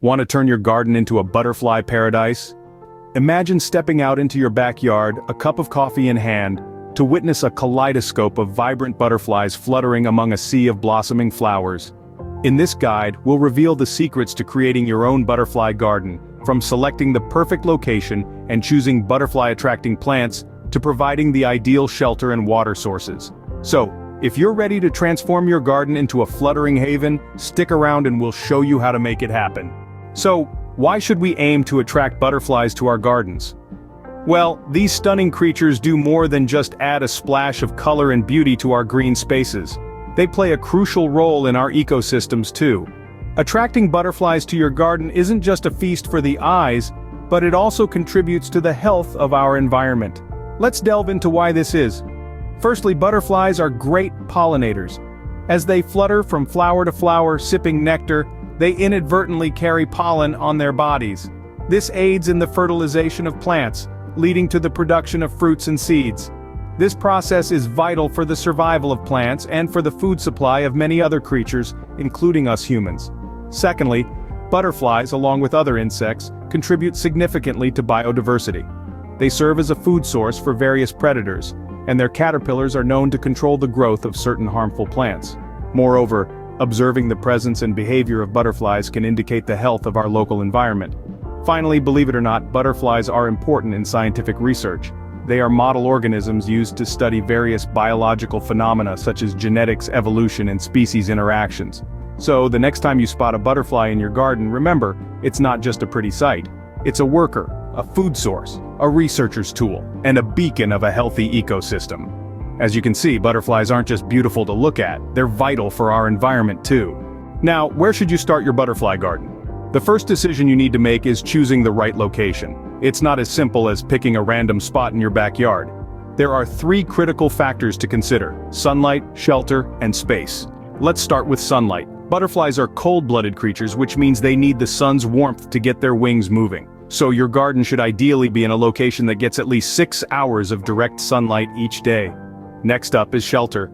Want to turn your garden into a butterfly paradise? Imagine stepping out into your backyard, a cup of coffee in hand, to witness a kaleidoscope of vibrant butterflies fluttering among a sea of blossoming flowers. In this guide, we'll reveal the secrets to creating your own butterfly garden, from selecting the perfect location and choosing butterfly-attracting plants, to providing the ideal shelter and water sources. So, if you're ready to transform your garden into a fluttering haven, stick around and we'll show you how to make it happen. So, why should we aim to attract butterflies to our gardens? Well, these stunning creatures do more than just add a splash of color and beauty to our green spaces. They play a crucial role in our ecosystems too. Attracting butterflies to your garden isn't just a feast for the eyes, but it also contributes to the health of our environment. Let's delve into why this is. Firstly, butterflies are great pollinators. As they flutter from flower to flower, sipping nectar, they inadvertently carry pollen on their bodies. This aids in the fertilization of plants, leading to the production of fruits and seeds. This process is vital for the survival of plants and for the food supply of many other creatures, including us humans. Secondly, butterflies, along with other insects, contribute significantly to biodiversity. They serve as a food source for various predators, and their caterpillars are known to control the growth of certain harmful plants. Moreover, observing the presence and behavior of butterflies can indicate the health of our local environment. Finally, believe it or not, butterflies are important in scientific research. They are model organisms used to study various biological phenomena such as genetics, evolution, and species interactions. So, the next time you spot a butterfly in your garden, remember, it's not just a pretty sight. It's a worker, a food source, a researcher's tool, and a beacon of a healthy ecosystem. As you can see, butterflies aren't just beautiful to look at, they're vital for our environment too. Now, where should you start your butterfly garden? The first decision you need to make is choosing the right location. It's not as simple as picking a random spot in your backyard. There are 3 critical factors to consider: sunlight, shelter, and space. Let's start with sunlight. Butterflies are cold-blooded creatures, which means they need the sun's warmth to get their wings moving. So your garden should ideally be in a location that gets at least 6 hours of direct sunlight each day. Next up is shelter.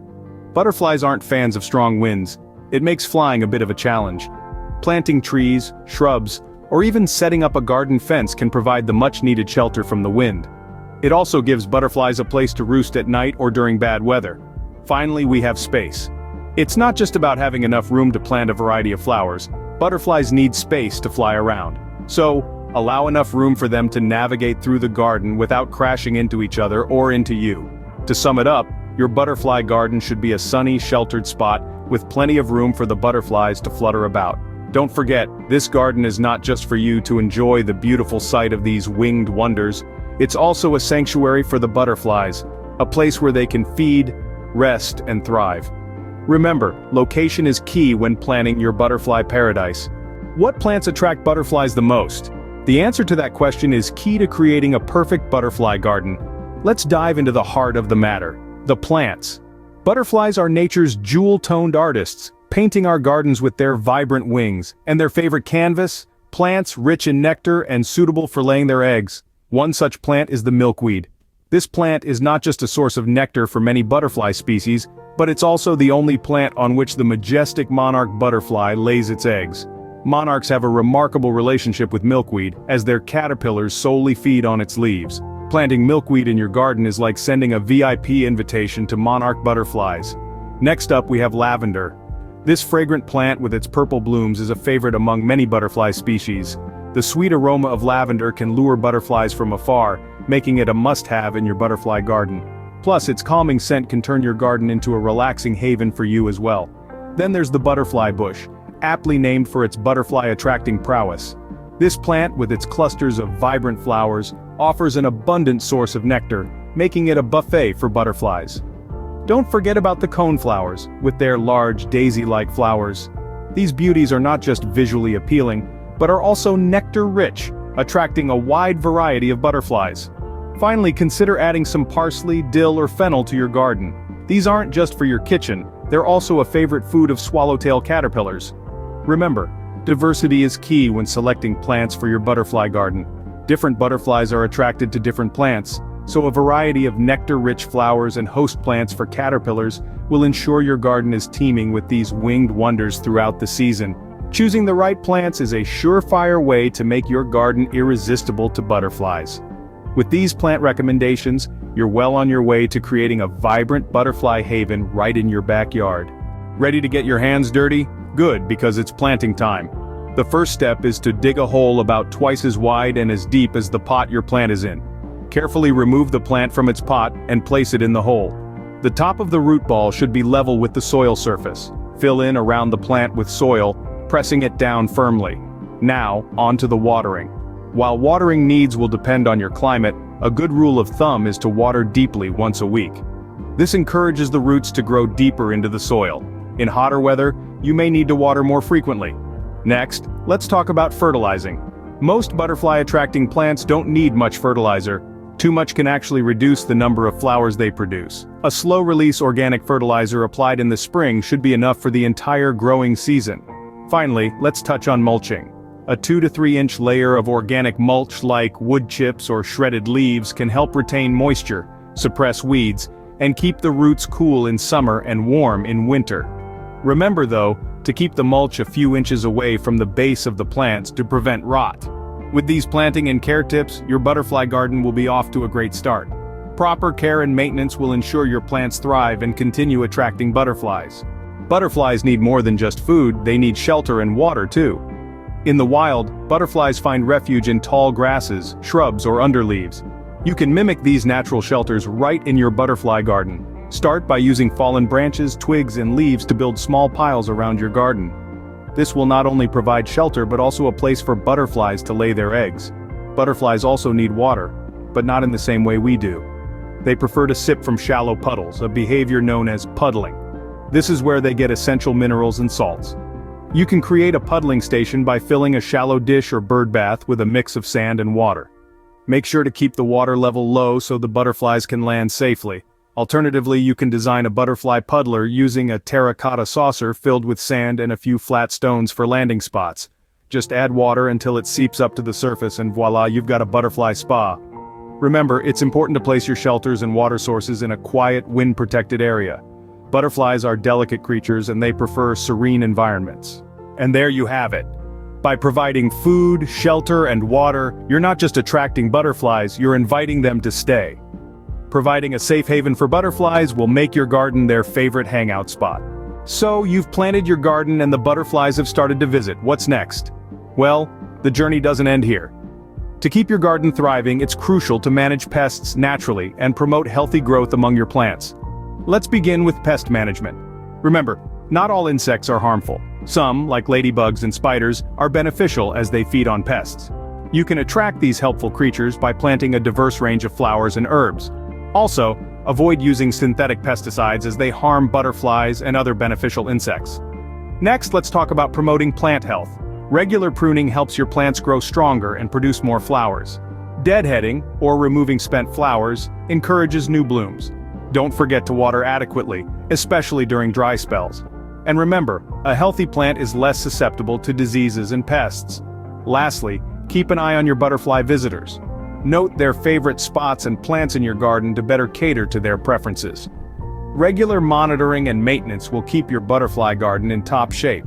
Butterflies aren't fans of strong winds. It makes flying a bit of a challenge. Planting trees, shrubs, or even setting up a garden fence can provide the much-needed shelter from the wind. It also gives butterflies a place to roost at night or during bad weather. Finally, we have space. It's not just about having enough room to plant a variety of flowers. Butterflies need space to fly around. So, allow enough room for them to navigate through the garden without crashing into each other or into you. To sum it up, your butterfly garden should be a sunny, sheltered spot with plenty of room for the butterflies to flutter about. Don't forget, this garden is not just for you to enjoy the beautiful sight of these winged wonders. It's also a sanctuary for the butterflies, a place where they can feed, rest, and thrive. Remember, location is key when planning your butterfly paradise. What plants attract butterflies the most? The answer to that question is key to creating a perfect butterfly garden. Let's dive into the heart of the matter: the plants. Butterflies are nature's jewel-toned artists, painting our gardens with their vibrant wings, and their favorite canvas: plants rich in nectar and suitable for laying their eggs. One such plant is the milkweed. This plant is not just a source of nectar for many butterfly species, but it's also the only plant on which the majestic monarch butterfly lays its eggs. Monarchs have a remarkable relationship with milkweed, as their caterpillars solely feed on its leaves. Planting milkweed in your garden is like sending a VIP invitation to monarch butterflies. Next up, we have lavender. This fragrant plant with its purple blooms is a favorite among many butterfly species. The sweet aroma of lavender can lure butterflies from afar, making it a must-have in your butterfly garden. Plus, its calming scent can turn your garden into a relaxing haven for you as well. Then there's the butterfly bush, aptly named for its butterfly-attracting prowess. This plant, with its clusters of vibrant flowers, offers an abundant source of nectar, making it a buffet for butterflies. Don't forget about the coneflowers, with their large daisy-like flowers. These beauties are not just visually appealing, but are also nectar-rich, attracting a wide variety of butterflies. Finally, consider adding some parsley, dill, or fennel to your garden. These aren't just for your kitchen, they're also a favorite food of swallowtail caterpillars. Remember, diversity is key when selecting plants for your butterfly garden. Different butterflies are attracted to different plants, so a variety of nectar-rich flowers and host plants for caterpillars will ensure your garden is teeming with these winged wonders throughout the season. Choosing the right plants is a surefire way to make your garden irresistible to butterflies. With these plant recommendations, you're well on your way to creating a vibrant butterfly haven right in your backyard. Ready to get your hands dirty? Good, because it's planting time. The first step is to dig a hole about twice as wide and as deep as the pot your plant is in. Carefully remove the plant from its pot and place it in the hole. The top of the root ball should be level with the soil surface. Fill in around the plant with soil, pressing it down firmly. Now, on to the watering. While watering needs will depend on your climate, a good rule of thumb is to water deeply once a week. This encourages the roots to grow deeper into the soil. In hotter weather, you may need to water more frequently. Next, let's talk about fertilizing. Most butterfly-attracting plants don't need much fertilizer. Too much can actually reduce the number of flowers they produce. A slow-release organic fertilizer applied in the spring should be enough for the entire growing season. Finally, let's touch on mulching. A 2 to 3 inch layer of organic mulch like wood chips or shredded leaves can help retain moisture, suppress weeds, and keep the roots cool in summer and warm in winter. Remember though, to keep the mulch a few inches away from the base of the plants to prevent rot. With these planting and care tips, your butterfly garden will be off to a great start. Proper care and maintenance will ensure your plants thrive and continue attracting butterflies. Butterflies need more than just food, they need shelter and water too. In the wild, butterflies find refuge in tall grasses, shrubs, or underleaves. You can mimic these natural shelters right in your butterfly garden. Start by using fallen branches, twigs, and leaves to build small piles around your garden. This will not only provide shelter but also a place for butterflies to lay their eggs. Butterflies also need water, but not in the same way we do. They prefer to sip from shallow puddles, a behavior known as puddling. This is where they get essential minerals and salts. You can create a puddling station by filling a shallow dish or bird bath with a mix of sand and water. Make sure to keep the water level low so the butterflies can land safely. Alternatively, you can design a butterfly puddler using a terracotta saucer filled with sand and a few flat stones for landing spots. Just add water until it seeps up to the surface and voila, you've got a butterfly spa. Remember, it's important to place your shelters and water sources in a quiet, wind-protected area. Butterflies are delicate creatures and they prefer serene environments. And there you have it. By providing food, shelter, and water, you're not just attracting butterflies, you're inviting them to stay. Providing a safe haven for butterflies will make your garden their favorite hangout spot. So, you've planted your garden and the butterflies have started to visit. What's next? Well, the journey doesn't end here. To keep your garden thriving, it's crucial to manage pests naturally and promote healthy growth among your plants. Let's begin with pest management. Remember, not all insects are harmful. Some, like ladybugs and spiders, are beneficial as they feed on pests. You can attract these helpful creatures by planting a diverse range of flowers and herbs. Also, avoid using synthetic pesticides as they harm butterflies and other beneficial insects. Next, let's talk about promoting plant health. Regular pruning helps your plants grow stronger and produce more flowers. Deadheading, or removing spent flowers, encourages new blooms. Don't forget to water adequately, especially during dry spells. And remember, a healthy plant is less susceptible to diseases and pests. Lastly, keep an eye on your butterfly visitors. Note their favorite spots and plants in your garden to better cater to their preferences. Regular monitoring and maintenance will keep your butterfly garden in top shape.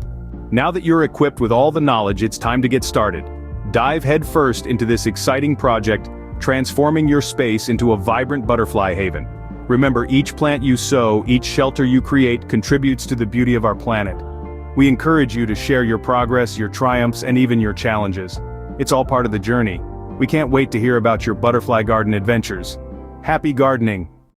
Now that you're equipped with all the knowledge, it's time to get started. Dive headfirst into this exciting project, transforming your space into a vibrant butterfly haven. Remember, each plant you sow, each shelter you create contributes to the beauty of our planet. We encourage you to share your progress, your triumphs, and even your challenges. It's all part of the journey. We can't wait to hear about your butterfly garden adventures. Happy gardening!